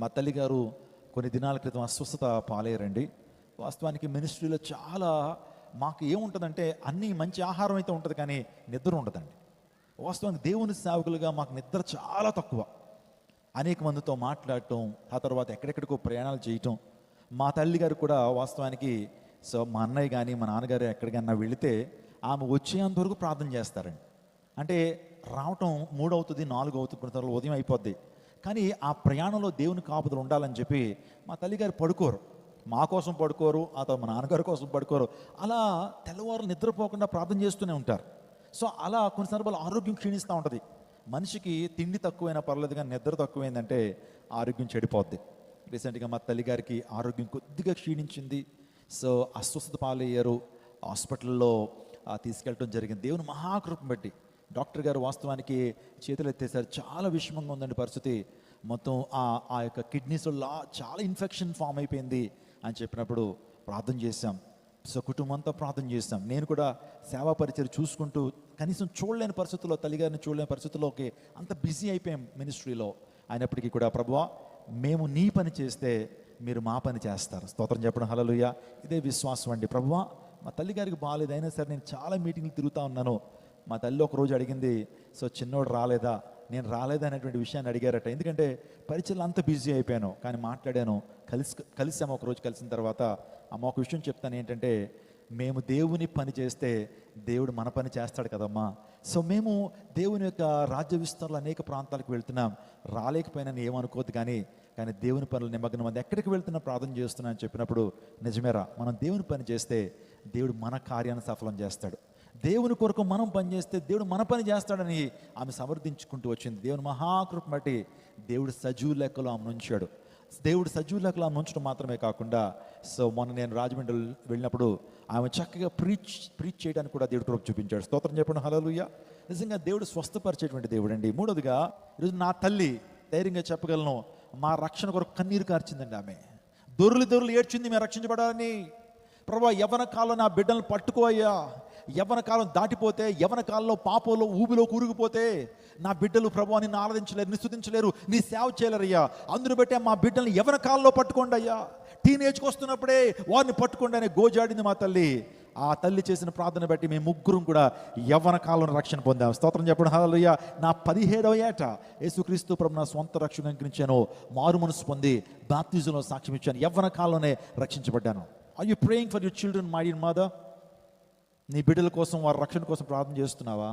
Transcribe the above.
మా తల్లిగారు కొన్ని దినాల క్రితం అస్వస్థత పాలయ్యారండి. వాస్తవానికి మినిస్ట్రీలో చాలా మాకు ఏముంటుందంటే అన్నీ మంచి ఆహారం అయితే ఉంటుంది, కానీ నిద్ర ఉండదండి. వాస్తవానికి దేవుని సేవకులుగా మాకు నిద్ర చాలా తక్కువ. అనేక మందితో మాట్లాడటం, ఆ తర్వాత ఎక్కడెక్కడికో ప్రయాణాలు చేయటం. మా తల్లిగారు కూడా వాస్తవానికి మా అన్నయ్య కానీ మా నాన్నగారు ఎక్కడికన్నా వెళితే ఆమె వచ్చేంత వరకు ప్రార్థన చేస్తారండి. అంటే రావటం 3 అవుతుంది, 4 అవుతుంది, కొన్ని తర్వాత ఉదయం అయిపోద్ది. కానీ ఆ ప్రయాణంలో దేవుని కాపుదలు ఉండాలని చెప్పి మా తల్లిగారు పడుకోరు, మా కోసం పడుకోరు, ఆ తర్వాత మా నాన్నగారి కోసం పడుకోరు. అలా తెల్లవారు నిద్రపోకుండా ప్రార్థన చేస్తూనే ఉంటారు. సో అలా కొన్ని సందర్భాలు ఆరోగ్యం క్షీణిస్తూ ఉంటుంది. మనిషికి తిండి తక్కువైనా పర్లేదు, కానీ నిద్ర తక్కువైందంటే ఆరోగ్యం చెడిపోద్ది. రీసెంట్గా మా తల్లిగారికి ఆరోగ్యం కొద్దిగా క్షీణించింది. సో అస్వస్థత పాలయ్యారు. హాస్పిటల్లో తీసుకెళ్ళటం జరిగింది. దేవుని మహాకృపను బట్టి డాక్టర్ గారు వాస్తవానికి చేతులు ఎత్తేసారు. చాలా విషమంగా ఉందండి పరిస్థితి. మొత్తం ఆ యొక్క కిడ్నీస్లో చాలా ఇన్ఫెక్షన్ ఫామ్ అయిపోయింది అని చెప్పినప్పుడు ప్రార్థన చేశాం. సో కుటుంబంతో ప్రార్థన చేస్తాం. నేను కూడా సేవా పరిచయం చూసుకుంటూ కనీసం చూడలేని పరిస్థితుల్లో, తల్లిగారిని చూడలేని పరిస్థితుల్లోకి అంత బిజీ అయిపోయాం మినిస్ట్రీలో. అయినప్పటికీ కూడా ప్రభువా, మేము నీ పని చేస్తే మీరు మా పని చేస్తారు. స్తోత్రం చెప్పడం హల్లెలూయా. ఇదే విశ్వాసం అండి. ప్రభువా, మా తల్లిగారికి బాగాలేదు, అయినా సరే నేను చాలా మీటింగ్లు తిరుగుతూ ఉన్నాను. మా తల్లి ఒకరోజు అడిగింది, సో చిన్నోడు రాలేదా, నేను రాలేదా అనేటువంటి విషయాన్ని అడిగారట. ఎందుకంటే పరిచయలు అంత బిజీ అయిపోయాను. కానీ మాట్లాడాను, కలిసాము. ఒకరోజు కలిసిన తర్వాత అమ్మ ఒక విషయం చెప్తాను ఏంటంటే, మేము దేవుని పని చేస్తే దేవుడు మన పని చేస్తాడు కదమ్మా. సో మేము దేవుని యొక్క రాజ్య విస్తరణలో అనేక ప్రాంతాలకు వెళ్తున్నాం, రాలేకపోయినా ఏమనుకోవద్దు, కానీ దేవుని పనులు నిమగ్నం మంది ఎక్కడికి వెళ్తున్నా ప్రార్థన చేస్తున్నా అని చెప్పినప్పుడు, నిజమేరా, మనం దేవుని పని చేస్తే దేవుడు మన కార్యాన్ని సఫలం చేస్తాడు. దేవుని కొరకు మనం పని చేస్తే దేవుడు మన పని చేస్తాడని ఆమె సమర్థించుకుంటూ వచ్చింది. దేవుని మహాకృప బట్టి దేవుడు సజీవ లెక్కలో ఆమె ఉంచాడు. దేవుడు సజీవ లెక్కలో ఆమె ఉంచడం మాత్రమే కాకుండా, సో మొన్న నేను రాజమండ్రి వెళ్ళినప్పుడు ఆమె చక్కగా ప్రీచ్ చేయడానికి కూడా దేవుడు కృప చూపించాడు. స్తోత్రం చెప్పండి హల్లెలూయా. నిజంగా దేవుడు స్వస్థపరిచేటువంటి దేవుడు అండి. మూడోదిగా, ఈరోజు నా తల్లి ధైర్యంగా చెప్పగలను, మా రక్షణ కొరకు కన్నీరు కార్చిందండి. ఆమె దొర్లు ఏడ్చింది, మేము రక్షించబడాలని. ప్రభువా, యవ్వన కాలంలో నా బిడ్డలను పట్టుకోయ్యా, యవ్వన కాలం దాటిపోతే, యవ్వన కాలంలో పాపంలో ఊబిలో కూరుకుపోతే నా బిడ్డలు ప్రభువా నిన్ను ఆరాధించలేరు, నీ స్తుతించలేరు, నీ సేవ చేయలేరయ్యా. అందును బట్టే మా బిడ్డల్ని యవ్వన కాలంలో పట్టుకోండి అయ్యా, టీనేజ్కి వస్తున్నప్పుడే వారిని పట్టుకోండి అని గోజాడింది మా తల్లి. ఆ తల్లి చేసిన ప్రార్థన బట్టి మేము ముగ్గురం కూడా యవ్వన కాలంలో రక్షణ పొందాం. స్తోత్రం చెప్పడం హల్లెలూయా. నా 17వ ఏట యేసుక్రీస్తు ప్రభు నా స్వంత రక్షణ అంకించాను, మారు మనసు పొంది బాప్తిజంలో సాక్ష్యం ఇచ్చాను, యవ్వన కాలంలోనే రక్షించబడ్డాను. Are you praying for your children, my dear mother? నీ బిడ్డల కోసం, వారి రక్షణ కోసం ప్రార్థన చేస్తున్నావా?